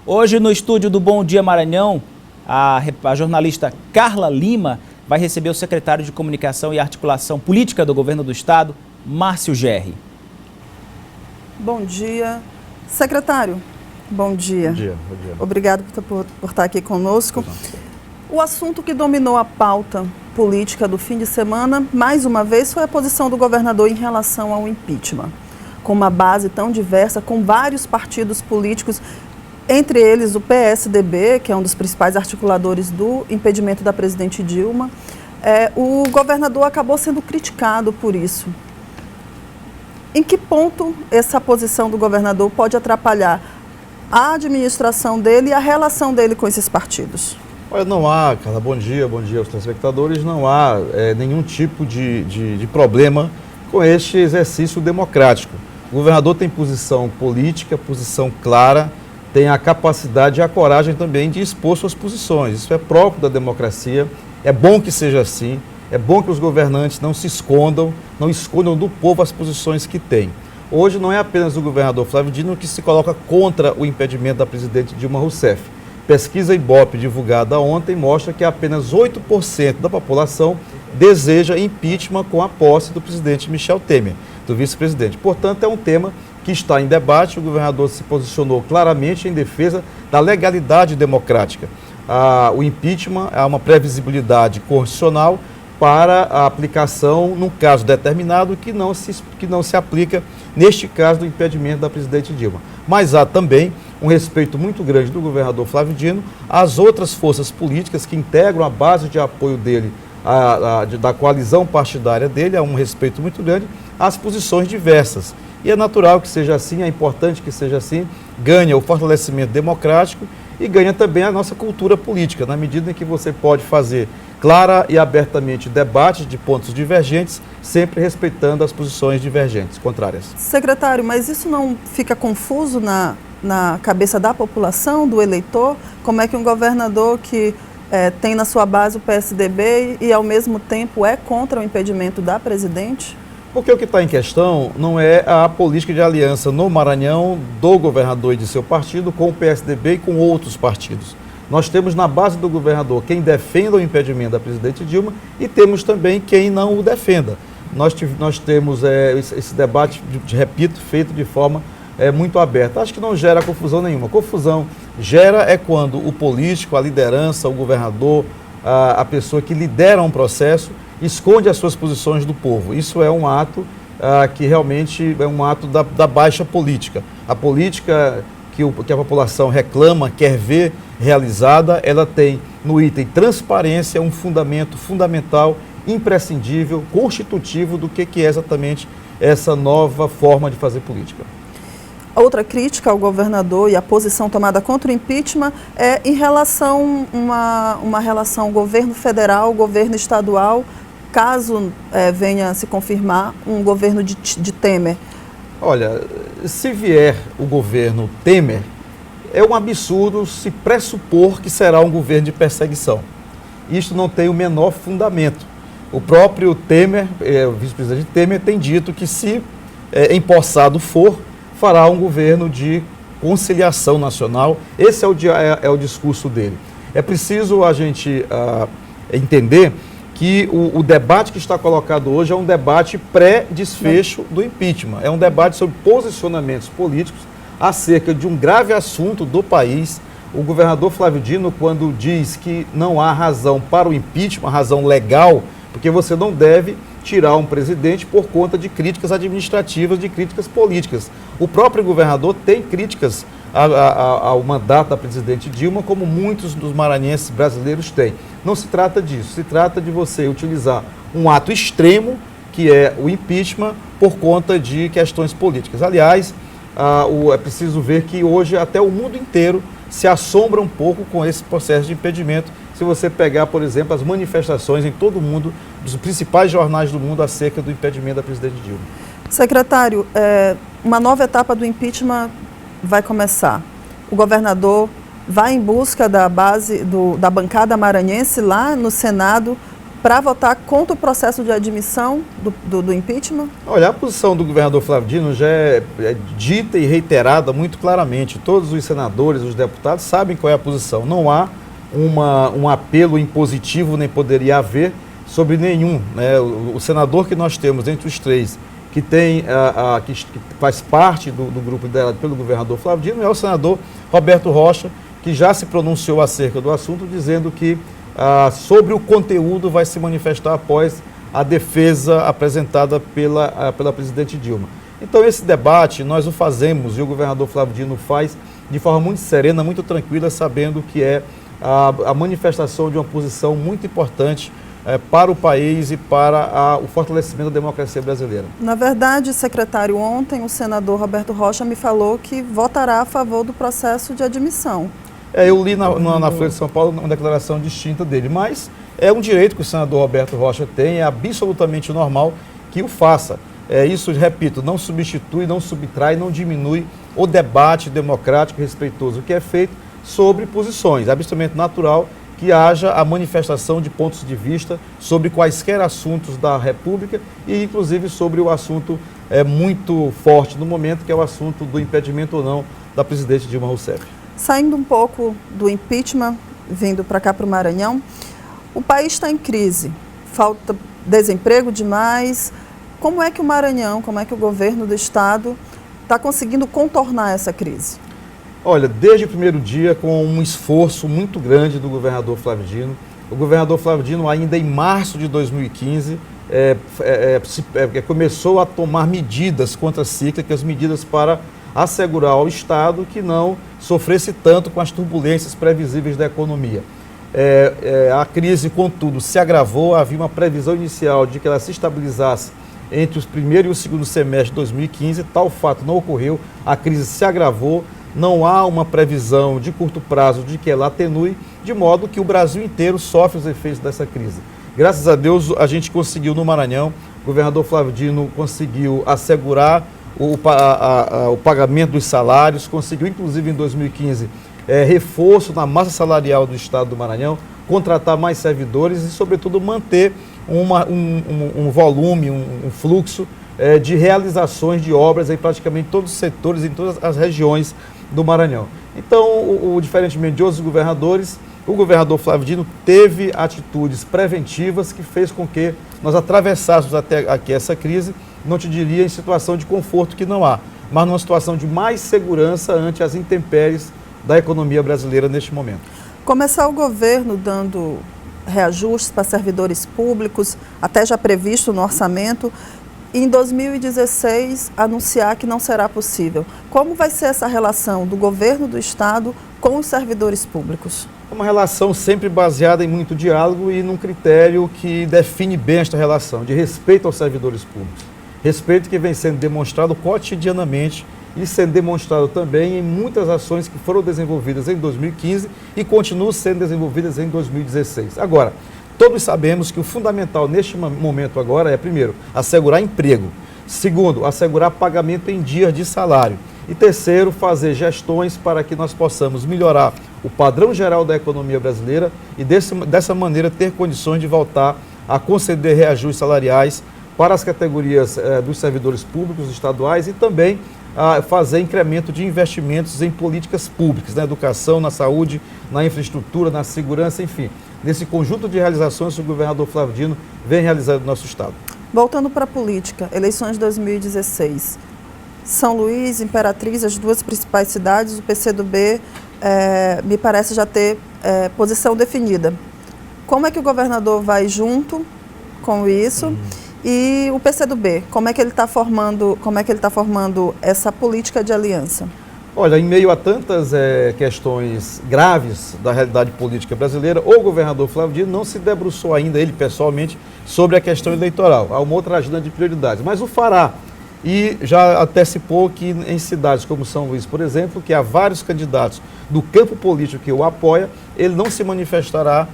Hoje, no estúdio do Bom Dia Maranhão, a jornalista Carla Lima vai receber o secretário de Comunicação e Articulação Política do Governo do Estado, Márcio Gerri. Bom dia. Secretário, bom dia. Bom dia. Bom dia. Obrigado por estar aqui conosco. O assunto que dominou a pauta política do fim de semana, mais uma vez, foi a posição do governador em relação ao impeachment. Com uma base tão diversa, com vários partidos políticos, entre eles o PSDB, que é um dos principais articuladores do impedimento da presidente Dilma, o governador acabou sendo criticado por isso. Em que ponto essa posição do governador pode atrapalhar a administração dele e a relação dele com esses partidos? Olha, não há, Carla, bom dia aos telespectadores, não há nenhum tipo de problema com este exercício democrático. O governador tem posição política, posição clara, tem a capacidade e a coragem também de expor suas posições. Isso é próprio da democracia, é bom que seja assim, é bom que os governantes não se escondam, não escondam do povo as posições que têm. Hoje não é apenas o governador Flávio Dino que se coloca contra o impedimento da presidente Dilma Rousseff. Pesquisa Ibope divulgada ontem mostra que apenas 8% da população deseja impeachment com a posse do presidente Michel Temer, do vice-presidente. Portanto, é um tema que está em debate. O governador se posicionou claramente em defesa da legalidade democrática. O impeachment é uma previsibilidade constitucional para a aplicação num caso determinado que não se aplica neste caso do impedimento da presidente Dilma. Mas há também um respeito muito grande do governador Flávio Dino às outras forças políticas que integram a base de apoio dele, da coalizão partidária dele, há um respeito muito grande às posições diversas. E é natural que seja assim, é importante que seja assim, ganha o fortalecimento democrático e ganha também a nossa cultura política, na medida em que você pode fazer clara e abertamente debates de pontos divergentes, sempre respeitando as posições divergentes, contrárias. Secretário, mas isso não fica confuso na cabeça da população, do eleitor? Como é que um governador que tem na sua base o PSDB e ao mesmo tempo é contra o impedimento da presidente? Porque o que está em questão não é a política de aliança no Maranhão do governador e de seu partido com o PSDB e com outros partidos. Nós temos na base do governador quem defenda o impedimento da presidente Dilma e temos também quem não o defenda. Nós temos esse debate, repito, feito de forma muito aberta. Acho que não gera confusão nenhuma. Confusão gera quando o político, a liderança, o governador, a pessoa que lidera um processo, esconde as suas posições do povo. Isso é um ato que realmente é um ato da baixa política. A política que a população reclama, quer ver realizada, ela tem no item transparência um fundamento fundamental, imprescindível, constitutivo do que é exatamente essa nova forma de fazer política. A outra crítica ao governador e a posição tomada contra o impeachment é em relação uma relação governo federal, governo estadual, caso venha se confirmar um governo de Temer. Olha, se vier o governo Temer, é um absurdo se pressupor que será um governo de perseguição. Isto não tem o menor fundamento. O próprio Temer, o vice-presidente Temer, tem dito que se empossado for, fará um governo de conciliação nacional. Esse é o discurso dele. É preciso a gente entender que o debate que está colocado hoje é um debate pré-desfecho do impeachment. É um debate sobre posicionamentos políticos acerca de um grave assunto do país. O governador Flávio Dino, quando diz que não há razão para o impeachment, razão legal, porque você não deve tirar um presidente por conta de críticas administrativas, de críticas políticas. O próprio governador tem críticas ao mandato da presidente Dilma, como muitos dos maranhenses brasileiros têm. Não se trata disso, se trata de você utilizar um ato extremo, que é o impeachment, por conta de questões políticas. Aliás, é preciso ver que hoje até o mundo inteiro se assombra um pouco com esse processo de impedimento. Se você pegar, por exemplo, as manifestações em todo o mundo, dos principais jornais do mundo acerca do impedimento da presidente Dilma. Secretário, uma nova etapa do impeachment vai começar. O governador vai em busca da base da bancada maranhense lá no Senado para votar contra o processo de admissão do impeachment? Olha, a posição do governador Flávio Dino já é dita e reiterada muito claramente. Todos os senadores, os deputados sabem qual é a posição. Não há um apelo impositivo, nem poderia haver, sobre nenhum. Né? O senador que nós temos entre os três, que faz parte do grupo liderado pelo governador Flávio Dino, é o senador Roberto Rocha, que já se pronunciou acerca do assunto, dizendo que sobre o conteúdo vai se manifestar após a defesa apresentada pela presidente Dilma. Então esse debate nós o fazemos, e o governador Flávio Dino faz de forma muito serena, muito tranquila, sabendo que é a manifestação de uma posição muito importante para o país e para o fortalecimento da democracia brasileira. Na verdade, secretário, ontem o senador Roberto Rocha me falou que votará a favor do processo de admissão. Eu li na Folha de São Paulo uma declaração distinta dele, mas é um direito que o senador Roberto Rocha tem, é absolutamente normal que o faça. Isso, repito, não substitui, não subtrai, não diminui o debate democrático e respeitoso que é feito sobre posições. É absolutamente natural que haja a manifestação de pontos de vista sobre quaisquer assuntos da República e, inclusive, sobre o assunto muito forte no momento, que é o assunto do impedimento ou não da presidente Dilma Rousseff. Saindo um pouco do impeachment, vindo para cá para o Maranhão, o país está em crise, falta desemprego demais. Como é que o Maranhão, como é que o governo do estado está conseguindo contornar essa crise? Olha, desde o primeiro dia, com um esforço muito grande do governador Flávio Dino, o governador Flávio Dino, ainda em março de 2015, começou a tomar medidas contracíclicas, medidas para assegurar ao Estado que não sofresse tanto com as turbulências previsíveis da economia. A crise, contudo, se agravou, havia uma previsão inicial de que ela se estabilizasse entre o primeiro e o segundo semestre de 2015, tal fato não ocorreu, a crise se agravou. Não há uma previsão de curto prazo de que ela atenue, de modo que o Brasil inteiro sofre os efeitos dessa crise. Graças a Deus, a gente conseguiu no Maranhão, o governador Flávio Dino conseguiu assegurar o pagamento dos salários, conseguiu, inclusive, em 2015, reforço na massa salarial do estado do Maranhão, contratar mais servidores e, sobretudo, manter um volume, um fluxo de realizações de obras em praticamente todos os setores, em todas as regiões do Maranhão. Então, diferentemente de outros governadores, o governador Flávio Dino teve atitudes preventivas que fez com que nós atravessássemos até aqui essa crise, não te diria em situação de conforto que não há, mas numa situação de mais segurança ante as intempéries da economia brasileira neste momento. Começar o governo dando reajustes para servidores públicos, até já previsto no orçamento, e em 2016 anunciar que não será possível. Como vai ser essa relação do governo do estado com os servidores públicos? É uma relação sempre baseada em muito diálogo e num critério que define bem esta relação, de respeito aos servidores públicos. Respeito que vem sendo demonstrado cotidianamente e sendo demonstrado também em muitas ações que foram desenvolvidas em 2015 e continuam sendo desenvolvidas em 2016. Agora, todos sabemos que o fundamental neste momento agora é, primeiro, assegurar emprego. Segundo, assegurar pagamento em dias de salário. E terceiro, fazer gestões para que nós possamos melhorar o padrão geral da economia brasileira e dessa maneira ter condições de voltar a conceder reajustes salariais para as categorias dos servidores públicos estaduais e também fazer incremento de investimentos em políticas públicas, na educação, na saúde, na infraestrutura, na segurança, enfim. Nesse conjunto de realizações que o governador Flávio Dino vem realizando no nosso estado. Voltando para a política, eleições de 2016. São Luís, Imperatriz, as duas principais cidades, o PCdoB me parece já ter posição definida. Como é que o governador vai junto com isso? E o PCdoB, como é que ele está formando essa política de aliança? Olha, em meio a tantas questões graves da realidade política brasileira, o governador Flávio Dino não se debruçou ainda, ele pessoalmente, sobre a questão eleitoral. Há uma outra agenda de prioridades, mas o fará. E já antecipou que em cidades como São Luís, por exemplo, que há vários candidatos do campo político que o apoia, ele não se manifestará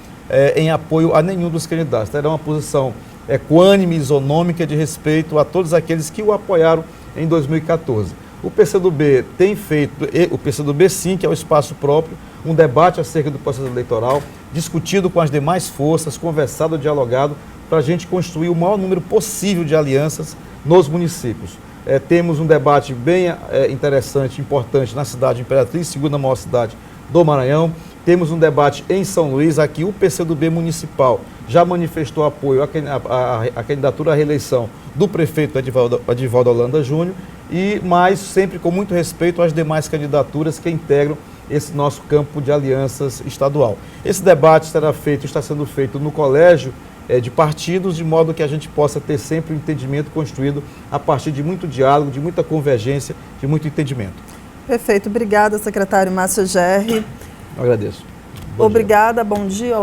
em apoio a nenhum dos candidatos. Terá uma posição equânime, isonômica de respeito a todos aqueles que o apoiaram em 2014. O PCdoB tem feito, o PCdoB sim, que é o espaço próprio, um debate acerca do processo eleitoral, discutido com as demais forças, conversado, dialogado, para a gente construir o maior número possível de alianças nos municípios. Temos um debate bem interessante, importante na cidade de Imperatriz, segunda maior cidade do Maranhão. Temos um debate em São Luís, aqui o PCdoB municipal já manifestou apoio à candidatura à reeleição do prefeito Edivaldo Holanda Júnior, mas sempre com muito respeito às demais candidaturas que integram esse nosso campo de alianças estadual. Esse debate está sendo feito no colégio de partidos, de modo que a gente possa ter sempre um entendimento construído a partir de muito diálogo, de muita convergência, de muito entendimento. Perfeito. Obrigada, secretário Márcio Gerri. Eu agradeço. Obrigada, bom dia.